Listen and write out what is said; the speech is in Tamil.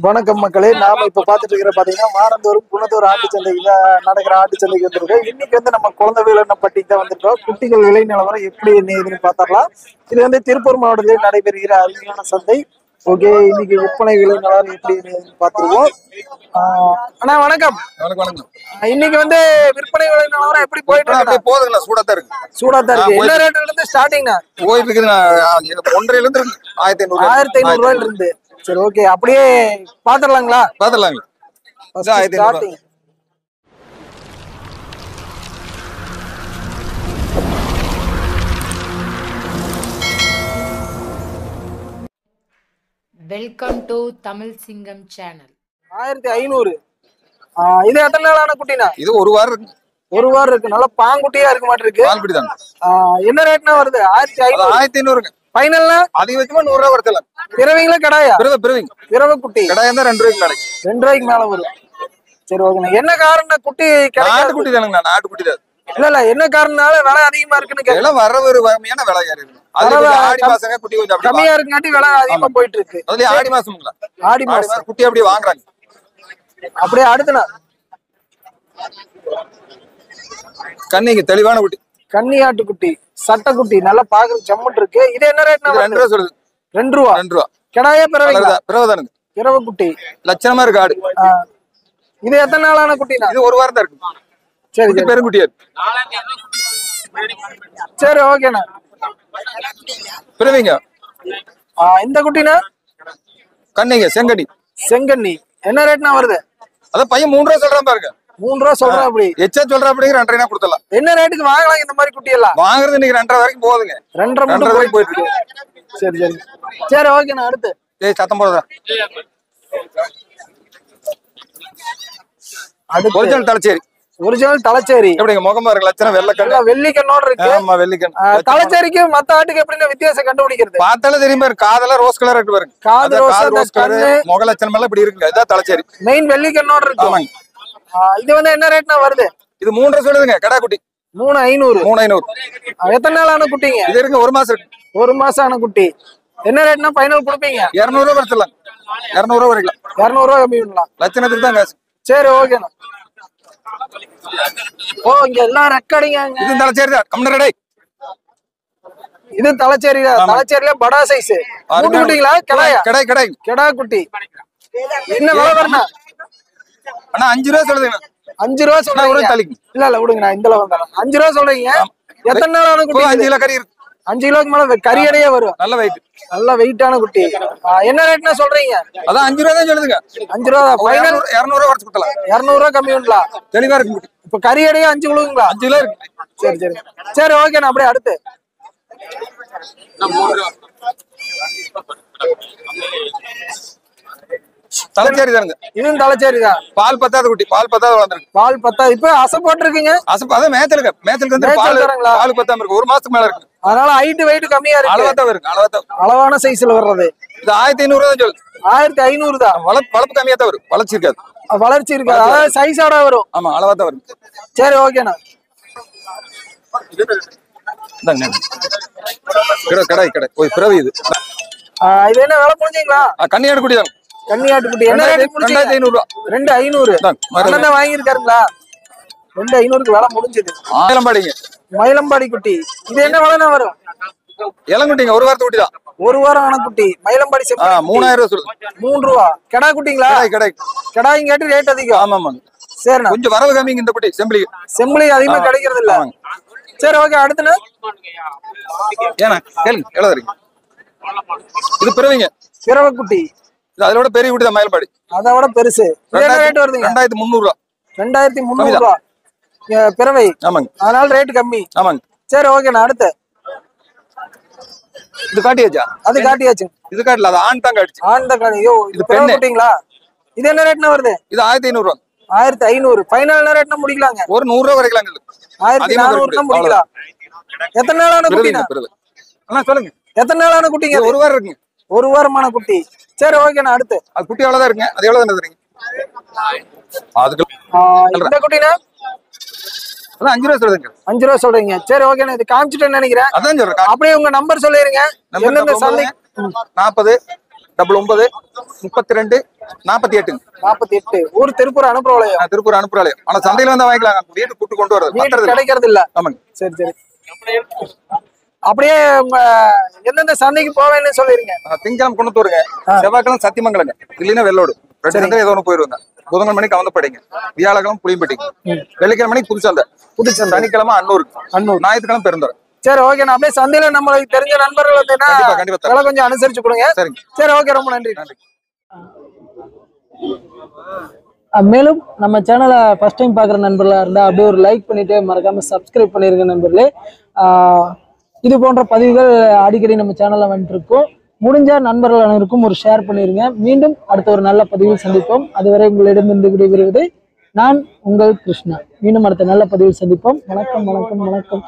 வணக்கம் மக்களே. நாம இப்ப பாத்துட்டு இருக்கிற பாத்தீங்கன்னா வாரந்தோறும் குணத்தூர் ஆட்டுச்சந்தைக்கு நடக்கிற ஆட்டுச்சந்தைக்கு வந்திருக்கோம். இன்னைக்கு நம்ம குழந்தை விலைப்பட்டிக்கு தான் வந்திருக்கோம். குட்டிகள் விலை நிலவரம் எப்படி என்ன ஏதுன்னு பாத்திரலாம். இது திருப்பூர் மாவட்டத்தில் நடைபெறுகிற அருமையான சந்தை. ஓகே, இன்னைக்கு விற்பனை விலை நிலவரம் எப்படி பாத்துருவோம். அண்ணா வணக்கம். இன்னைக்கு விற்பனை விலை நிலவரம் எப்படி போயிட்டு இருக்கு? போதுங்களா? சூடாத்தான் இருக்கு. சூடாத்தான் இருக்கு. என்ன ரேட்ல இருந்து ஸ்டார்டிங்? போயிட்டு இருக்குது 1,500 1500 ரூபாயில இருந்து. சரி, ஓகே, அப்படியே பாத்துடலாங்களா? பாத்துடலாங்க. வெல்கம் டு தமிழ் சிங்கம் சேனல். 1500. இது எத்தனை நாளான குட்டினா? இது ஒரு வாரம் இருக்கு. ஒரு வாரம் இருக்கு. நல்லா பாங்குட்டியா இருக்க மாட்டிருக்கு. பால்குடி தான். என்ன ரேட்னா வருது? 1500. ஃபைனல்ல அதிகபட்சமா 100 ரூபாய் வரலாம். பிறவிங்களா கடாயா? பிறவை குட்டி. கடாயா தான் 2 ரூபாய்க்கு மேல. 2 ரூபாய்க்கு மேல வரும். சரி, ஓகே. என்ன காரணம் குட்டி நாட்டு குட்டி தானுங்க? நாட்டு குட்டி தான். இல்ல என்ன காரணம்னால விலை அதிகமா இருக்குன்னு எல்லாம் வர ஒரு வகையான விலை ஏறி இருக்கு. அது ஆடி மாசங்க குட்டி கொஞ்சம் கம்மியா இருக்குங்காட்டி விலை அதிகமா போயிட்டு இருக்கு. அதுல ஆடி மாசம்ங்களா? ஆடி மாசம் குட்டி அப்படியே வாங்குறாங்க. அப்படியே அடுத்தனா கண்ணிங்க தெளிவான குட்டி. கன்னியாட்டு குட்டி, சட்டை குட்டி, நல்லா பாக்குறது ஜம்முட்டு இருக்கு. இது என்ன ரேட்னா? 2 ரூபாய் சொல்லுது. 2 ரூபா. 2 ரூபாய். கடாயா பிறவைங்களா? பிறவைதானுங்க. பிறவை குட்டி லட்சணமா இருக்கு ஆடு. இது எத்தனை நாளான குட்டினா? இது ஒரு வாரம் தான் இருக்கு. சரி, பெருங்குட்டியா இருக்கு. சரி, ஓகேண்ணா. பிறவிங்க இந்த குட்டினா? கண்ணிங்க செங்கண்ணி. என்ன ரேட்னா வருது? அதான் பையன் 3 ரூபாய் சொல்றான் பாருங்க. 3 ரூபா சொல்றேன். அப்படி எச்சா சொல்ற அப்படிங்கிற 2.5 கொடுத்தலாம். என்ன ரேட்டுக்கு வாங்கலாம் இந்த மாதிரி குட்டி எல்லாம்? வாங்குறது இன்னைக்கு 2.5 வரைக்கும் போகுதுங்க. 2.5 வரைக்கும் போயிட்டு இருக்கு. சரி, ஓகேண்ணா. அடுத்து சத்தம் போடுறதா? ஒரிஜினல் தலைச்சேரி. ஒரிஜினல் தலைச்சேரி. எப்படிங்க முகமா இருக்கு? லட்சணம் வெள்ளக்கண்ணு, வெள்ளிக்கண்ணோட இருக்கு. ஆமா, வெள்ளிக்கண்ணு. தலைச்சேரிக்கு மத்த ஆட்டுக்கு எப்படின்னு வித்தியாசம் கண்டுபிடிக்கிறது? பார்த்தாலே தெரியும் பாருங்க. காதெல்லாம் ரோஸ் கலர் இருக்கு பாருங்க. காது ரோஸ் கலர், முக லட்சணம் எல்லாம் இப்படி இருக்குங்க. இதான் தலைச்சேரி. மெயின் வெள்ளிக்கண்ணோட இருக்கு. ஆமாங்க. இது என்ன ரேட்னா வருது? இது 3 ரூபாய் சொல்லுதுங்க. கடா குட்டி 3,500. 3,500. எத்தனை நாள் ஆன குட்டிங்க? இது இருக்கு 1 மாசம் இருக்கு. 1 மாசம் ஆன குட்டி. என்ன ரேட்னா ஃபைனல் கொடுப்பீங்க? 200 ரூபாய் குறைச்சிடலாம். 200 ரூபாய் வரைக்கும். 200 ரூபாய் கம்மி பண்ணலாம். லட்சணத்துக்கு தான் காசு. சரி, ஓகேண்ணா. இங்க எல்லாம் ரெக்கார்டிங்க. இது தலைச்சேரி தான். கம்னரடை. இது தலைச்சேரி தான். தலைச்சேரியில படா சைஸ் குட்டிங்களா? கடாயா? கெடா குட்டி. என்ன விலை வரணும்? அண்ணா 5 ரூபாய் சொல்லுதுங்க. 5 ரூபாய் சொல்றீங்க? இல்ல விடுங்க, நான் இந்த வந்தேன். 5 ரூபாய் சொல்றீங்க. எத்தனை நாள் ஆன குட்டி? 5 கிலோ கறி இருக்கு. 5 கிலோக்கு மேல கறியடையே வரும். நல்ல வெயிட். நல்ல வெயிட்டான குட்டி. என்ன ரேட்னா சொல்றீங்க? அதான் 5 ரூபாய் தான் சொல்லுதுங்க. 5 ரூபா ஃபைனல். 200 ரூபாய் குறைச்சு கொடுக்கலாம். 200 ரூபாய் கம்மி பண்ணலாம். தெளிவா இருக்கு குட்டி. இப்ப கறியடையே 5 கிலோங்களா? 5 கிலோ இருக்கு. சரி, ஓகேண்ணா. அப்படியே அடுத்து தலைச்சேரி தானுங்க. இதுவும் தலைச்சேரி தான். பால் பத்தாத குட்டி. பால் பத்தாத வளர்ந்துருக்கு. பால் பத்தா இப்ப அசை போட்டிருக்கீங்க. அதான் மேய்ச்சலுக்கு வந்து பால் பத்தாம இருக்கு. 1 மாசத்துக்கு மேல இருக்கு. அதனால ஹைட் வெயிட் கம்மியா இருக்கு. அளவாத்தான் இருக்கு. அளவான சைஸ்ல வர்றது. இது 1500 தான் சொல்லுது. 1500 தான். வளர்ப்பு கம்மியா தான் வரும். வளர்ச்சி இருக்காது. வளர்ச்சி இருக்காது. அதாவது சைஸோட வரும். ஆமா, அளவாத்தான் வரும். சரி, ஓகேண்ணா. கடை போய் பிறவி. இது என்ன விலை முடிஞ்சீங்களா? கன்னியாடு குட்டி தான். கன்னியாட்டு குட்டி. என்ன ரேட்? 2500 ரூபாய். 2500 தான் வாங்கியிருக்காருங்களா? 2500க்கு விலை முடிஞ்சது. மயிலம்பாடி குட்டி. இது என்ன விலைனா வரும்? இளங்குட்டிங்க. 1 வாரத்து குட்டி தான். 1 வாரம் ஆன குட்டி. மயிலம்பாடி 3000 ரூபாய் சொல்லுது. 3 ரூபா. கெடா குட்டிங்களா? கெடாயும் கேட்டு ரேட் அதிகம். ஆமா. சரிண்ணா. கொஞ்சம் வரவு கம்மிங்க இந்த குட்டி. செம்பிளி அதிகமா கிடைக்கிறது இல்ல. சரி, ஓகே. அடுத்துண்ணா ஏன்னா கேளுங்க. எழுதுறீங்க. இது பிறவிங்க. பிறவை குட்டி. அதோட பெரிய குட்டி தான். மயிலம்பாடி அதோட பெருசு. என்ன ரேட் வருதுங்க? 2300 ரூபாய். 2300 ரூபாய் பிறவை. ஆமாங்க. அதனால ரேட் கம்மி. ஆமாங்க. சரி, ஓகேண்ணா. அடுத்து இது காட்டியாச்சா? அது காட்டியாச்சு. இது காட்டல. அது ஆண் தான் காட்டுச்சு. ஆண் தான் காட்டி. இது பெண் குட்டிங்களா? இது என்ன ரேட்னா வருது? இது 1500 ரூபாய். 1500. ஃபைனல் ரேட்னா முடிக்கலாங்க. ஒரு 100 ரூபாய் வரைக்கும் 1400 முடிக்கலாம். எத்தனை நாளான குட்டினா? அண்ணா சொல்லுங்க. எத்தனை நாளான குட்டிங்க? 1 வாரம் இருக்குங்க. 1 வாரமான குட்டி. சரி, ஓகேண்ணா. அடுத்து அது குட்டி எவ்வளவுதான் இருக்குங்க? அது எவ்வளவு தந்துறீங்க? அதுக்கு இந்த குட்டினா? அதான் 5 ரூபாய் சொல்றீங்க. 5 ரூபாய் சொல்றீங்க. சரி, ஓகேண்ணா. இது காமிச்சிட்டேன்னு நினைக்கிறேன். அதான் சொல்றேன். அப்படியே உங்க நம்பர் சொல்லிருங்க. எந்தெந்த சந்தை? 40 99 32 48. 48. ஊர் திருப்பூர் அனுப்புறோம். திருப்பூர் அனுப்புறாளே. ஆனா சந்தையில வந்து வாங்கிக்கலாம். வீட்டுக்கு கூட்டு கொண்டு வரது கிடைக்கிறது இல்ல. ஆமாங்க. சரி சரி. அப்படியே எந்தெந்த சந்தைக்கு போவேன்னு சொல்லிருங்க. திங்கக்கிழமை குணத்தூருங்க, செவ்வாய்க்கிழமை சத்தியமங்கலங்க, இல்லைன்னா வெள்ளோடு. 2 சந்தை ஏதோ ஒன்று போயிருவாங்க. புதன்கிழமை மணிக்கு கவந்தப்படைங்க, வியாழக்கிழமை புளியம்பட்டிங்க, வெள்ளிக்கிழமை மணிக்கு புதுச்சந்தை, சனிக்கிழமை அன்னூர், ஞாயிற்றுக்கிழமை பெருந்தோர். சரி ஓகே. நான் அப்படியே சந்தையில நம்மளுக்கு தெரிஞ்ச நண்பர்கள் வந்தீங்கன்னா கொஞ்சம் அனுசரிச்சு கொடுங்க. சரி ஓகே, ரொம்ப நன்றி. மேலும் நம்ம சேனலை ஃபர்ஸ்ட் டைம் பார்க்குற நண்பர்களாக இருந்தால் அப்படியே ஒரு லைக் பண்ணிட்டு மறக்காம சப்ஸ்கிரைப் பண்ணிருங்க நண்பர்களே. இது போன்ற பதிவுகள் அடிக்கடி நம்ம சேனல்ல வந்துட்டு இருக்கோம். முடிஞ்ச நண்பர்கள் அனைவருக்கும் ஒரு ஷேர் பண்ணிருங்க. மீண்டும் அடுத்த ஒரு நல்ல பதிவில் சந்திப்போம். அதுவரை உங்களிடமிருந்து விடைபெறுவது நான் உங்கள் கிருஷ்ணா. மீண்டும் அடுத்த நல்ல பதிவில் சந்திப்போம். வணக்கம் வணக்கம் வணக்கம்.